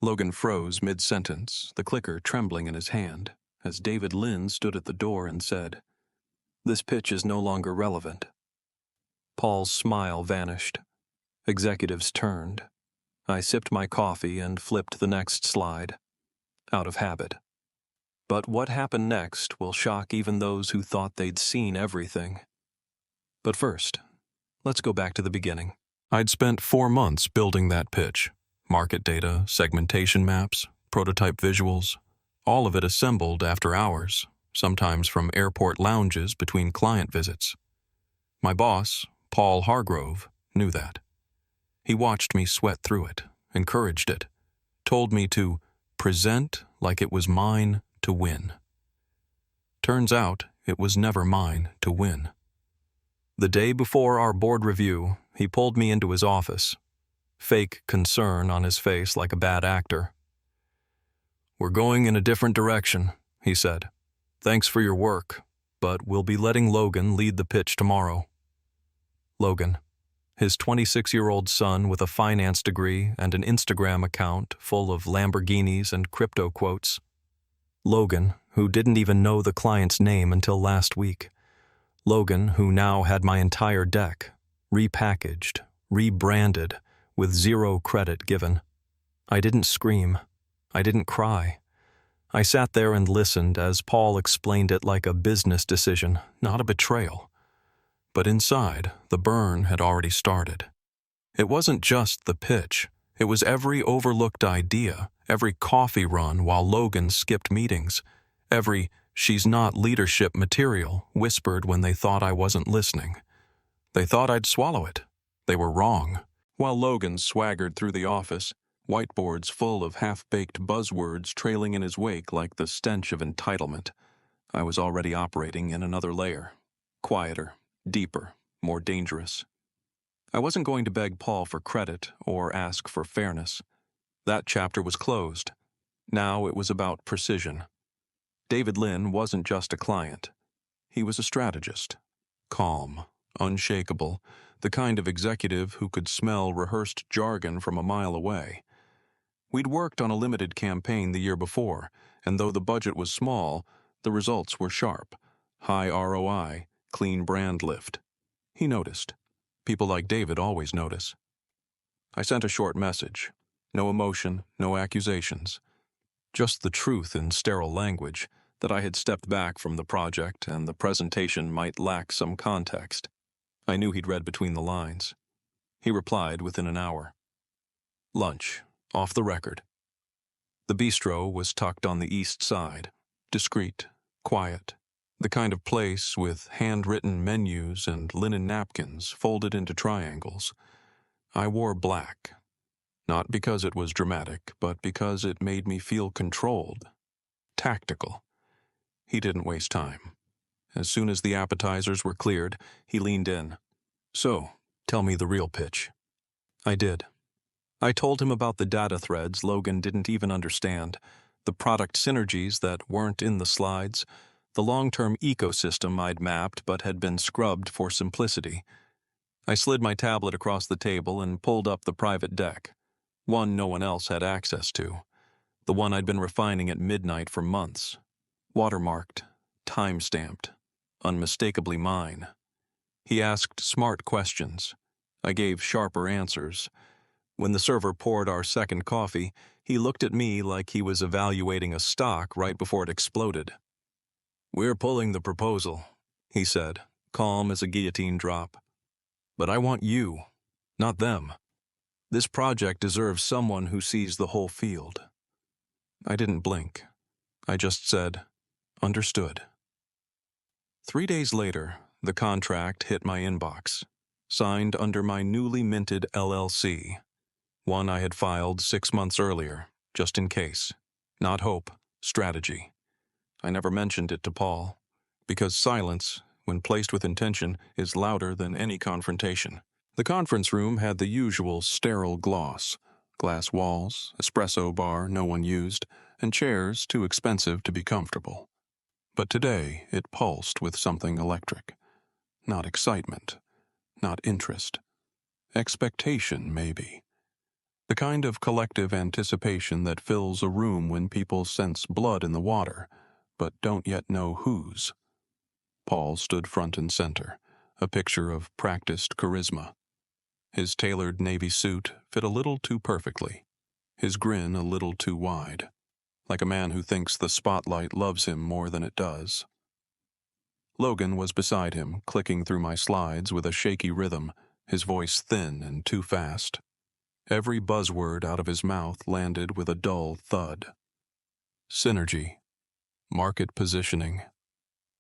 Logan froze mid-sentence, the clicker trembling in his hand, as David Lynn stood at the door and said, "This pitch is no longer relevant." Paul's smile vanished. Executives turned. I sipped my coffee and flipped the next slide, out of habit. But what happened next will shock even those who thought they'd seen everything. But first, let's go back to the beginning. I'd spent 4 months building that pitch. Market data, segmentation maps, prototype visuals, all of it assembled after hours, sometimes from airport lounges between client visits. My boss, Paul Hargrove, knew that. He watched me sweat through it, encouraged it, told me to present like it was mine to win. Turns out, it was never mine to win. The day before our board review, he pulled me into his office, fake concern on his face like a bad actor. "We're going in a different direction," he said. "Thanks for your work, but we'll be letting Logan lead the pitch tomorrow." Logan, his 26-year-old son with a finance degree and an Instagram account full of Lamborghinis and crypto quotes. Logan, who didn't even know the client's name until last week. Logan, who now had my entire deck, repackaged, rebranded, with 0 credit given. I didn't scream. I didn't cry. I sat there and listened as Paul explained it like a business decision, not a betrayal. But inside, the burn had already started. It wasn't just the pitch. It was every overlooked idea, every coffee run while Logan skipped meetings, every "she's not leadership material" whispered when they thought I wasn't listening. They thought I'd swallow it. They were wrong. While Logan swaggered through the office, whiteboards full of half-baked buzzwords trailing in his wake like the stench of entitlement, I was already operating in another layer. Quieter, deeper, more dangerous. I wasn't going to beg Paul for credit or ask for fairness. That chapter was closed. Now it was about precision. David Lynn wasn't just a client. He was a strategist. Calm, unshakable, the kind of executive who could smell rehearsed jargon from a mile away. We'd worked on a limited campaign the year before, and though the budget was small, the results were sharp. High ROI, clean brand lift. He noticed. People like David always notice. I sent a short message. No emotion, no accusations. Just the truth in sterile language, that I had stepped back from the project and the presentation might lack some context. I knew he'd read between the lines. He replied within an hour. Lunch, off the record. The bistro was tucked on the east side, discreet, quiet, the kind of place with handwritten menus and linen napkins folded into triangles. I wore black, not because it was dramatic, but because it made me feel controlled, tactical. He didn't waste time. As soon as the appetizers were cleared, he leaned in. "So, tell me the real pitch." I did. I told him about the data threads Logan didn't even understand, the product synergies that weren't in the slides, the long-term ecosystem I'd mapped but had been scrubbed for simplicity. I slid my tablet across the table and pulled up the private deck, one no one else had access to, the one I'd been refining at midnight for months. Watermarked, time-stamped, unmistakably mine. He asked smart questions. I gave sharper answers. When the server poured our second coffee, he looked at me like he was evaluating a stock right before it exploded. "We're pulling the proposal," he said, calm as a guillotine drop. "But I want you, not them. This project deserves someone who sees the whole field." I didn't blink. I just said, "Understood." 3 days later, the contract hit my inbox, signed under my newly minted LLC, one I had filed 6 months earlier, just in case. Not hope, strategy. I never mentioned it to Paul, because silence, when placed with intention, is louder than any confrontation. The conference room had the usual sterile gloss, glass walls, espresso bar no one used, and chairs too expensive to be comfortable. But today it pulsed with something electric. Not excitement, not interest. Expectation, maybe. The kind of collective anticipation that fills a room when people sense blood in the water, but don't yet know whose. Paul stood front and center, a picture of practiced charisma. His tailored navy suit fit a little too perfectly, his grin a little too wide, like a man who thinks the spotlight loves him more than it does. Logan was beside him, clicking through my slides with a shaky rhythm, his voice thin and too fast. Every buzzword out of his mouth landed with a dull thud. Synergy, market positioning,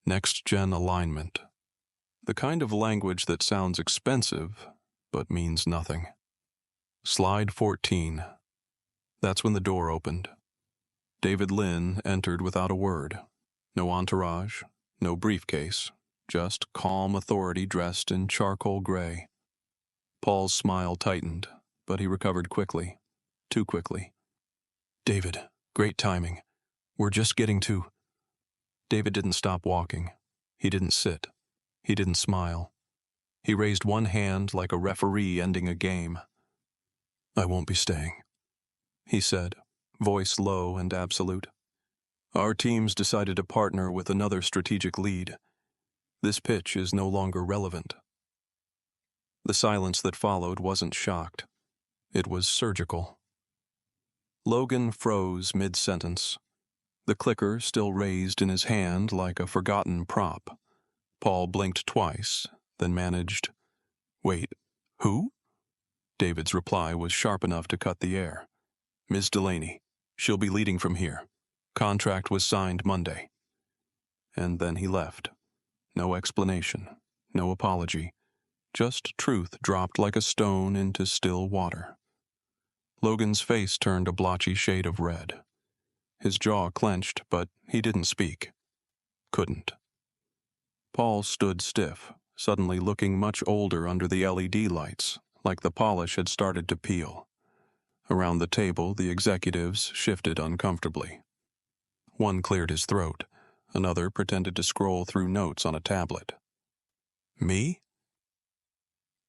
next-gen alignment. The kind of language that sounds expensive, but means nothing. Slide 14. That's when the door opened. David Lynn entered without a word. No entourage, no briefcase, just calm authority dressed in charcoal gray. Paul's smile tightened, but he recovered quickly. Too quickly. "David, great timing. We're just getting to—" David didn't stop walking. He didn't sit. He didn't smile. He raised one hand like a referee ending a game. "I won't be staying," he said, voice low and absolute. "Our team's decided to partner with another strategic lead. This pitch is no longer relevant." The silence that followed wasn't shocked. It was surgical. Logan froze mid-sentence, the clicker still raised in his hand like a forgotten prop. Paul blinked twice, then managed, "Wait, who?" David's reply was sharp enough to cut the air. "Ms. Delaney. She'll be leading from here. Contract was signed Monday." And then he left. No explanation, no apology, just truth dropped like a stone into still water. Logan's face turned a blotchy shade of red. His jaw clenched, but he didn't speak. Couldn't. Paul stood stiff, suddenly looking much older under the LED lights, like the polish had started to peel. Around the table, the executives shifted uncomfortably. One cleared his throat. Another pretended to scroll through notes on a tablet. "Me?"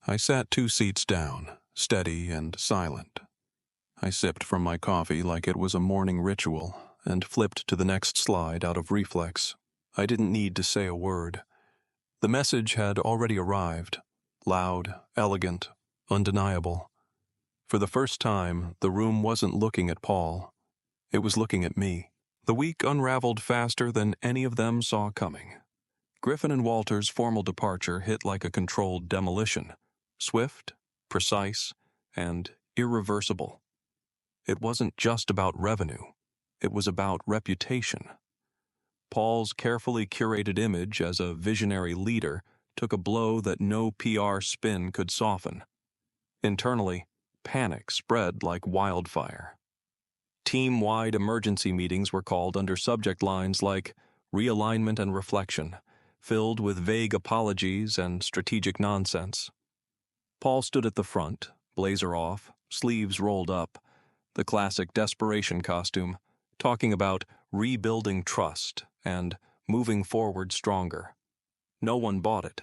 I sat 2 seats down, steady and silent. I sipped from my coffee like it was a morning ritual and flipped to the next slide out of reflex. I didn't need to say a word. The message had already arrived, loud, elegant, undeniable. For the first time, the room wasn't looking at Paul. It was looking at me. The week unraveled faster than any of them saw coming. Griffin and Walter's formal departure hit like a controlled demolition, swift, precise, and irreversible. It wasn't just about revenue. It was about reputation. Paul's carefully curated image as a visionary leader took a blow that no PR spin could soften. Internally, panic spread like wildfire. Team-wide emergency meetings were called under subject lines like realignment and reflection, filled with vague apologies and strategic nonsense. Paul stood at the front, blazer off, sleeves rolled up, the classic desperation costume, talking about rebuilding trust and moving forward stronger. No one bought it.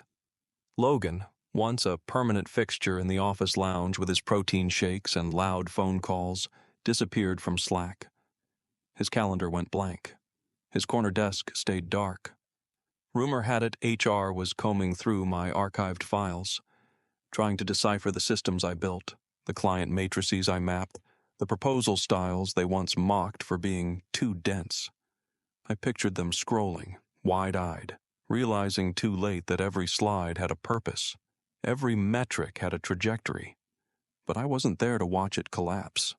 Logan, once a permanent fixture in the office lounge with his protein shakes and loud phone calls, disappeared from Slack. His calendar went blank. His corner desk stayed dark. Rumor had it HR was combing through my archived files, trying to decipher the systems I built, the client matrices I mapped, the proposal styles they once mocked for being too dense. I pictured them scrolling, wide-eyed, realizing too late that every slide had a purpose. Every metric had a trajectory. But I wasn't there to watch it collapse.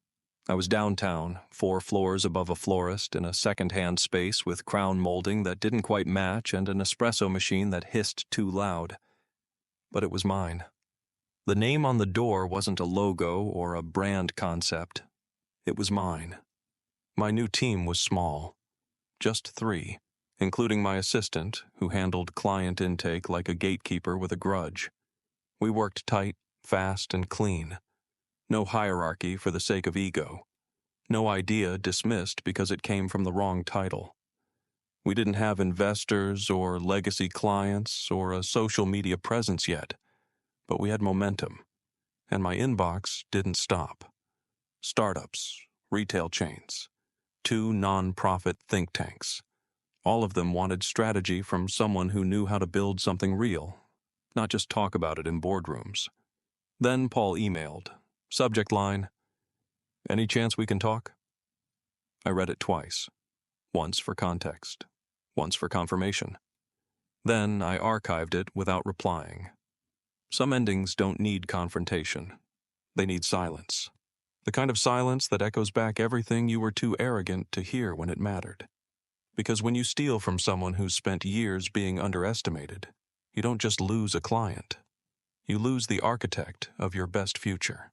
I was downtown, 4 floors above a florist in a second-hand space with crown molding that didn't quite match and an espresso machine that hissed too loud. But it was mine. The name on the door wasn't a logo or a brand concept. It was mine. My new team was small. Just 3, including my assistant, who handled client intake like a gatekeeper with a grudge. We worked tight, fast, and clean. No hierarchy for the sake of ego. No idea dismissed because it came from the wrong title. We didn't have investors or legacy clients or a social media presence yet, but we had momentum, and my inbox didn't stop. startups, retail chains, 2 non-profit think tanks. All of them wanted strategy from someone who knew how to build something real, not just talk about it in boardrooms. Then Paul emailed. Subject line, "Any chance we can talk?" I read it twice, once for context, once for confirmation. Then I archived it without replying. Some endings don't need confrontation. They need silence. The kind of silence that echoes back everything you were too arrogant to hear when it mattered. Because when you steal from someone who's spent years being underestimated, you don't just lose a client. You lose the architect of your best future.